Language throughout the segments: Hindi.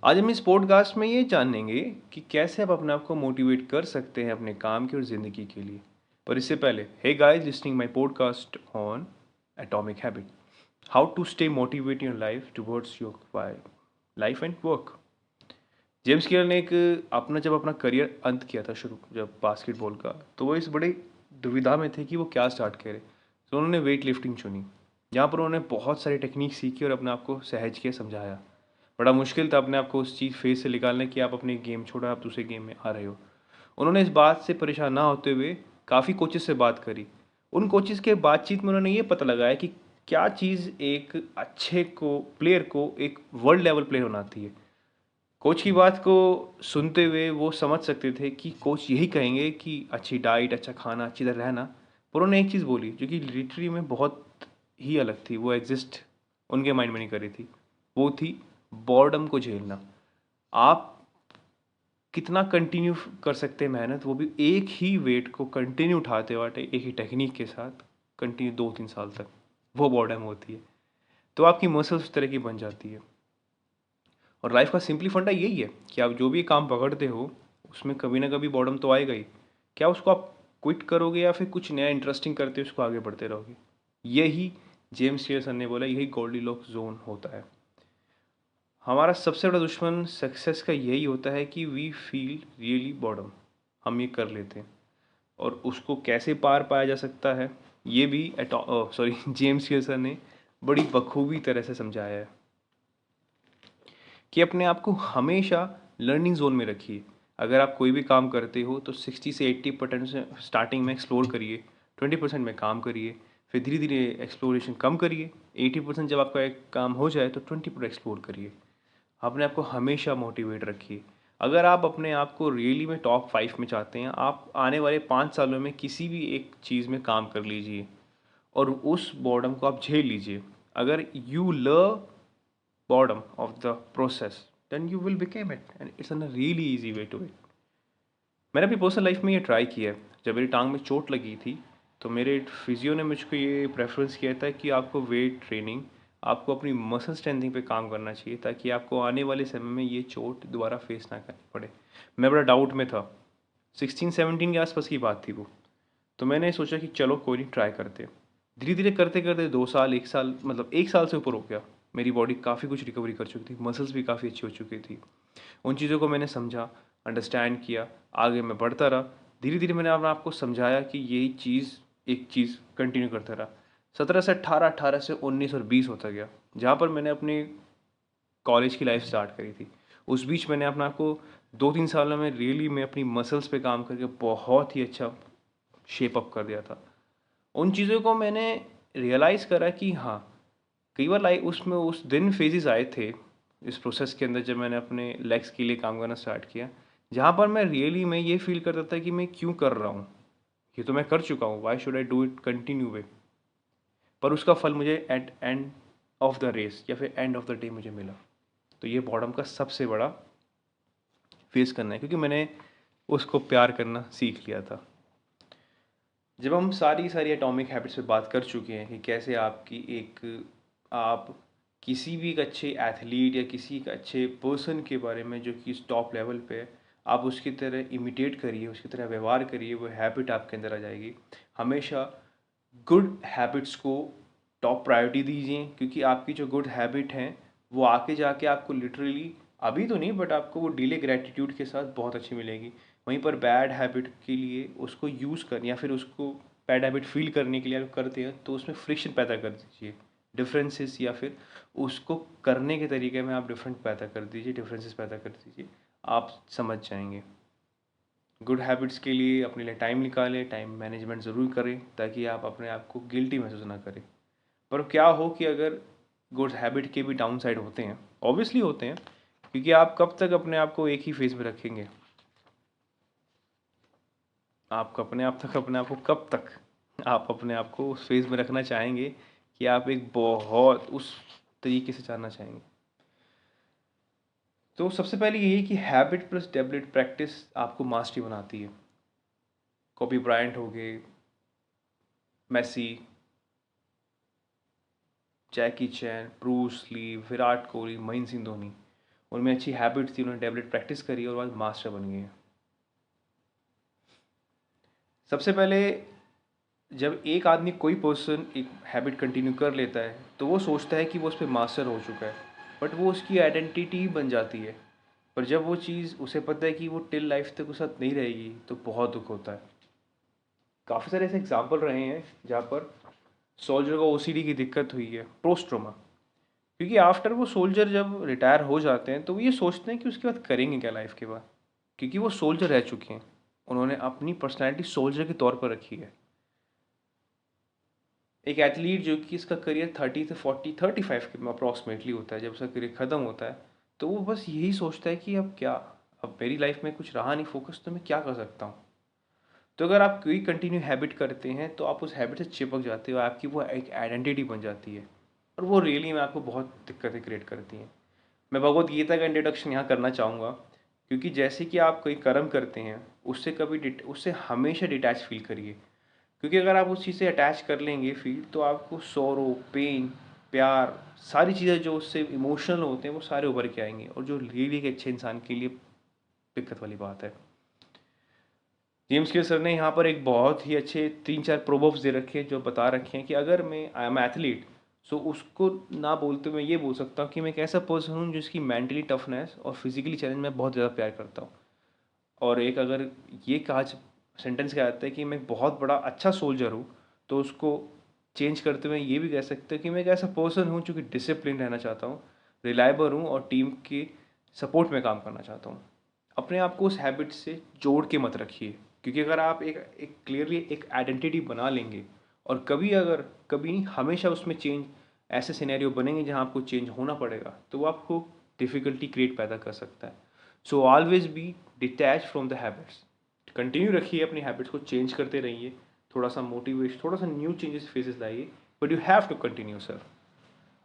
आज हम इस पॉडकास्ट में ये जानेंगे कि कैसे आप अपने आप को मोटिवेट कर सकते हैं अपने काम की और ज़िंदगी के लिए। पर इससे पहले, hey guys listening my podcast on atomic habit, how to stay motivate your life towards your life and work. James Clear ने एक अपना जब अपना करियर अंत किया था शुरू जब बास्केटबॉल का, तो वो इस बड़े दुविधा में थे कि वो क्या स्टार्ट करें। तो उन्होंने वेट लिफ्टिंग चुनी, जहाँ पर उन्होंने बहुत सारी टेक्निक सीखी और अपने आप को सहज के समझाया। बड़ा मुश्किल था अपने आप को उस चीज़ फेज़ से निकालना कि आप अपनी गेम छोड़ा आप दूसरे गेम में आ रहे हो। उन्होंने इस बात से परेशान ना होते हुए काफ़ी कोचेज़ से बात करी। उन कोचेज़ के बातचीत में उन्होंने ये पता लगाया कि क्या चीज़ एक अच्छे को प्लेयर को एक वर्ल्ड लेवल प्लेयर बनाती है। कोच की बात को सुनते हुए वो समझ सकते थे कि कोच यही कहेंगे कि अच्छी डाइट, अच्छा खाना, अच्छी तरह रहना। पर उन्होंने एक चीज़ बोली जो कि लिटरली में बहुत ही अलग थी, वो एग्ज़िस्ट उनके माइंड में नहीं कर रही थी। वो थी बॉर्डम को झेलना। आप कितना कंटिन्यू कर सकते हैं मेहनत, वो भी एक ही वेट को कंटिन्यू उठाते-उठाते एक ही टेक्नीक के साथ कंटिन्यू 2-3 साल तक, वो बॉर्डम होती है। तो आपकी मसल्स उस तरह की बन जाती है। और लाइफ का सिंपली फंडा यही है कि आप जो भी काम पकड़ते हो, उसमें कभी ना कभी बॉर्डम तो आएगा ही। क्या उसको आप क्विट करोगे या फिर कुछ नया इंटरेस्टिंग करते उसको आगे बढ़ते रहोगे? यही जेम्स क्लियर सर ने बोला, यही गोल्डीलॉक्स ज़ोन होता है। हमारा सबसे बड़ा दुश्मन सक्सेस का यही होता है कि वी फील रियली बॉर्डम, हम ये कर लेते हैं। और उसको कैसे पार पाया जा सकता है, ये भी जेम्स क्लियर सर ने बड़ी बखूबी तरह से समझाया है कि अपने आप को हमेशा लर्निंग जोन में रखिए। अगर आप कोई भी काम करते हो तो 60 से 80% से स्टार्टिंग में एक्सप्लोर करिए, 20% में काम करिए, फिर धीरे धीरे एक्सप्लोरेशन कम करिए, 80% जब आपका एक काम हो जाए तो 20% एक्सप्लोर करिए। अपने आप को हमेशा मोटिवेट रखिए। अगर आप अपने आप को रियली में टॉप 5 में चाहते हैं, आप आने वाले 5 सालों में किसी भी एक चीज़ में काम कर लीजिए और उस बॉर्डम को आप झेल लीजिए। अगर you love boredom of the process, then you will become it and it's a really easy way to it. मैंने अपनी पर्सनल लाइफ में ये ट्राई किया है। जब मेरी टांग में चोट लगी थी तो मेरे फिजियो ने मुझको ये प्रेफरेंस किया था कि आपको वेट ट्रेनिंग, आपको अपनी मसल स्ट्रेंथिंग पे काम करना चाहिए ताकि आपको आने वाले समय में ये चोट दोबारा फेस ना करनी पड़े। मैं बड़ा डाउट में था, 16-17 के आसपास की बात थी वो। तो मैंने सोचा कि चलो कोई नहीं, ट्राई करते हैं। धीरे धीरे करते करते 2 साल, 1 साल, मतलब 1 साल से ऊपर हो गया। मेरी बॉडी काफ़ी कुछ रिकवरी कर चुकी थी, मसल्स भी काफ़ी अच्छी हो चुकी थी। उन चीज़ों को मैंने समझा, अंडरस्टैंड किया, आगे मैं बढ़ता रहा। धीरे धीरे मैंने अपने आप को समझाया कि यही चीज़, एक चीज़ कंटिन्यू करता रहा। 17 से 18, 18 से 19 और 20 होता गया, जहाँ पर मैंने अपनी कॉलेज की लाइफ स्टार्ट करी थी। उस बीच मैंने अपने आप को 2-3 सालों में रियली में अपनी मसल्स पे काम करके बहुत ही अच्छा शेप अप कर दिया था। उन चीज़ों को मैंने रियलाइज़ करा कि हाँ, कई बार लाइफ उसमें उस दिन फेजेस आए थे इस प्रोसेस के अंदर जब मैंने अपने लेग्स के लिए काम करना स्टार्ट किया, जहाँ पर मैं रियली में ये फील करता था कि मैं क्यों कर रहा हूँ, ये तो मैं कर चुका हूँ, why should I do it continuously. पर उसका फल मुझे at end of the race या फिर एंड ऑफ द डे मुझे मिला। तो ये बॉर्डम का सबसे बड़ा फेस करना है, क्योंकि मैंने उसको प्यार करना सीख लिया था। जब हम सारी सारी एटॉमिक हैबिट्स पे बात कर चुके हैं कि कैसे आपकी एक, आप किसी भी एक अच्छे एथलीट या किसी एक अच्छे पर्सन के बारे में जो कि टॉप लेवल पे है, आप उसकी तरह इमिटेट करिए, उसकी तरह व्यवहार करिए, वो हैबिट आपके अंदर आ जाएगी। हमेशा गुड हैबिट्स को टॉप प्रायोरिटी दीजिए, क्योंकि आपकी जो गुड हैबिट हैं वो आके जाके आपको लिटरली, अभी तो नहीं बट आपको वो डिले ग्रेटिट्यूड के साथ बहुत अच्छी मिलेगी। वहीं पर बैड हैबिट के लिए उसको यूज़ कर या फिर उसको बैड हैबिट फील करने के लिए अगर करते हैं तो उसमें फ्रिक्शन पैदा कर दीजिए, डिफरेंसेस, या फिर उसको करने के तरीके में आप डिफरेंट पैदा कर दीजिए, डिफरेंसेस पैदा कर दीजिए, आप समझ जाएंगे। गुड हैबिट्स के लिए अपने लिए टाइम निकालें, टाइम मैनेजमेंट ज़रूर करें ताकि आप अपने आप को गिल्टी महसूस ना करें। पर क्या हो कि अगर गुड हैबिट के भी डाउन साइड होते हैं, ऑब्वियसली होते हैं, क्योंकि आप कब तक अपने आप को एक ही फेज में रखेंगे, आप अपने आप तक अपने आप को कब तक आप अपने आप को उस फेज में रखना चाहेंगे कि आप एक बहुत उस तरीके से जानना चाहेंगे। तो सबसे पहले यही कि हैबिट प्लस डेबिट प्रैक्टिस आपको मास्टरी बनाती है। कॉबी ब्रायंट हो गए, मेसी, जैकी चैन, ब्रूस ली, विराट कोहली, महेंद्र सिंह धोनी, उनमें अच्छी हैबिट्स थी, उन्होंने डेवलप प्रैक्टिस करी और बाद मास्टर बन गए। सबसे पहले जब एक आदमी, कोई पर्सन एक हैबिट कंटिन्यू कर लेता है तो वो सोचता है कि वो उस पर मास्टर हो चुका है, बट वो उसकी आइडेंटिटी बन जाती है। पर जब वो चीज़ उसे पता है कि वो टिल लाइफ तक उसके साथ नहीं रहेगी तो बहुत दुख होता है। काफ़ी सारे ऐसे एग्जाम्पल रहे हैं जहाँ पर सोल्जर को ओसीडी की दिक्कत हुई है, पोस्ट ट्रॉमा। क्योंकि आफ्टर वो सोल्जर जब रिटायर हो जाते हैं तो वो ये सोचते हैं कि उसके बाद करेंगे क्या लाइफ के बाद, क्योंकि वो सोल्जर रह चुके हैं, उन्होंने अपनी पर्सनैलिटी सोल्जर के तौर पर रखी है। एक एथलीट जो कि इसका करियर 30 से 35 के अप्रॉक्सीमेटली होता है, जब उसका करियर ख़त्म होता है तो वो बस यही सोचता है कि अब क्या, अब मेरी लाइफ में कुछ रहा नहीं फोकस, तो मैं क्या कर सकता हूँ। तो अगर आप कोई कंटिन्यू हैबिट करते हैं तो आप उस हैबिट से चिपक जाते हो, आपकी वो एक आइडेंटिटी बन जाती है और वो रियली में आपको बहुत दिक्कतें क्रिएट करती हैं। मैं भगवत गीता का इंट्रोडक्शन यहाँ करना चाहूँगा, क्योंकि जैसे कि आप कोई कर्म करते हैं उससे उससे हमेशा डिटैच फील करिए। क्योंकि अगर आप उस चीज़ से अटैच कर लेंगे फील, तो आपको सोरो, पेन, प्यार, सारी चीज़ें जो उससे इमोशनल होते हैं वो सारे उभर के आएंगे, और जो रियली एक अच्छे इंसान के लिए दिक्कत वाली बात है। जेम्स क्लियर सर ने यहाँ पर एक बहुत ही अच्छे 3-4 प्रोवर्ब्स दे रखे हैं जो बता रखे हैं कि अगर मैं आई एम एथलीट, सो उसको ना बोलते मैं ये बोल सकता हूँ कि मैं एक ऐसा पर्सन हूँ जिसकी मेंटली टफनेस और फिजिकली चैलेंज में बहुत ज़्यादा प्यार करता हूँ। और एक अगर ये कहा सेंटेंस क्या आता है कि मैं बहुत बड़ा अच्छा सोल्जर हूँ, तो उसको चेंज करते हुए ये भी कह सकते हैं कि मैं एक ऐसा पर्सन हूँ जो कि डिसिप्लिन रहना चाहता हूँ, रिलायबल हूँ और टीम के सपोर्ट में काम करना चाहता हूँ। अपने आप को उस हैबिट से जोड़ के मत रखिए, क्योंकि अगर आप एक क्लियरली एक आइडेंटिटी बना लेंगे और कभी नहीं, हमेशा उसमें चेंज, ऐसे सिनेरियो बनेंगे जहाँ आपको चेंज होना पड़ेगा, तो वो आपको डिफ़िकल्टी क्रिएट पैदा कर सकता है। So always be detach from the habits. Continue रखिए अपनी हैबिट्स को, चेंज करते रहिए, थोड़ा सा मोटिवेशन, थोड़ा सा न्यू चेंजेस फेजेस लाइए, but you have to continue sir.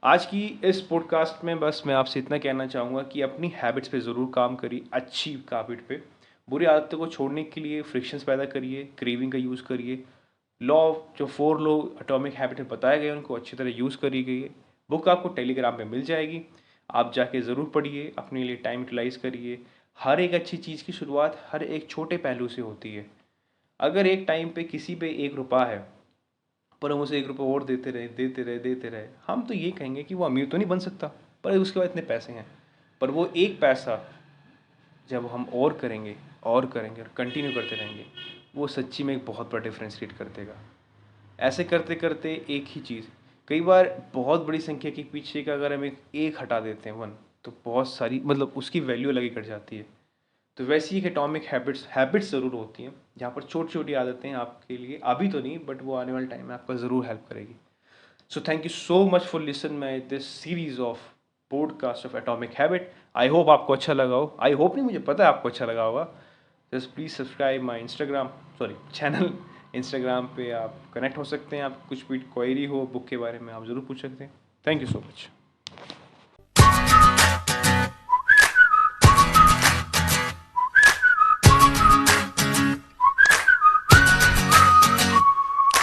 आज की इस पॉडकास्ट में बस मैं आपसे इतना कहना चाहूँगा कि अपनी हैबिट्स पे ज़रूर काम करिए, अच्छी हैबिट पे। बुरी आदतों को छोड़ने के लिए फ्रिक्शंस पैदा करिए, क्रेविंग का यूज़ करिए। लॉ जो 4 लॉ एटॉमिक हैबिट में बताए गए उनको अच्छी तरह यूज़ करी गई है। बुक आपको टेलीग्राम पे मिल जाएगी, आप जाके ज़रूर पढ़िए, अपने लिए टाइम यूटिलाइज़ करिए। हर एक अच्छी चीज़ की शुरुआत हर एक छोटे पहलू से होती है। अगर एक टाइम पे किसी पे 1 रुपया है, पर हम उसे 1 रुपया और देते रहे, हम तो ये कहेंगे कि वो अमीर तो नहीं बन सकता, पर उसके बाद इतने पैसे हैं। पर वो 1 पैसा जब हम और कंटिन्यू करते रहेंगे, वो सच्ची में एक बहुत बड़ा डिफरेंस क्रिएट कर देगा। ऐसे करते करते एक ही चीज़, कई बार बहुत बड़ी संख्या के पीछे का अगर हम एक हटा देते हैं 1, तो बहुत सारी, मतलब उसकी वैल्यू अलग ही कट जाती है। तो वैसी एक एटॉमिक हैबिट्स ज़रूर होती हैं, जहाँ पर छोटी छोटी आदतें आपके लिए, अभी तो नहीं बट वो आने वाले टाइम में आपका ज़रूर हेल्प करेगी। So thank you so much for listen my this series of podcast of atomic habit. I hope आपको अच्छा लगा हो, आई होप नहीं, मुझे पता है आपको अच्छा लगा होगा। Just please subscribe my channel. Instagram पे आप कनेक्ट हो सकते हैं, आप कुछ भी क्वेरी हो बुक के बारे में आप ज़रूर पूछ सकते हैं। Thank you so much.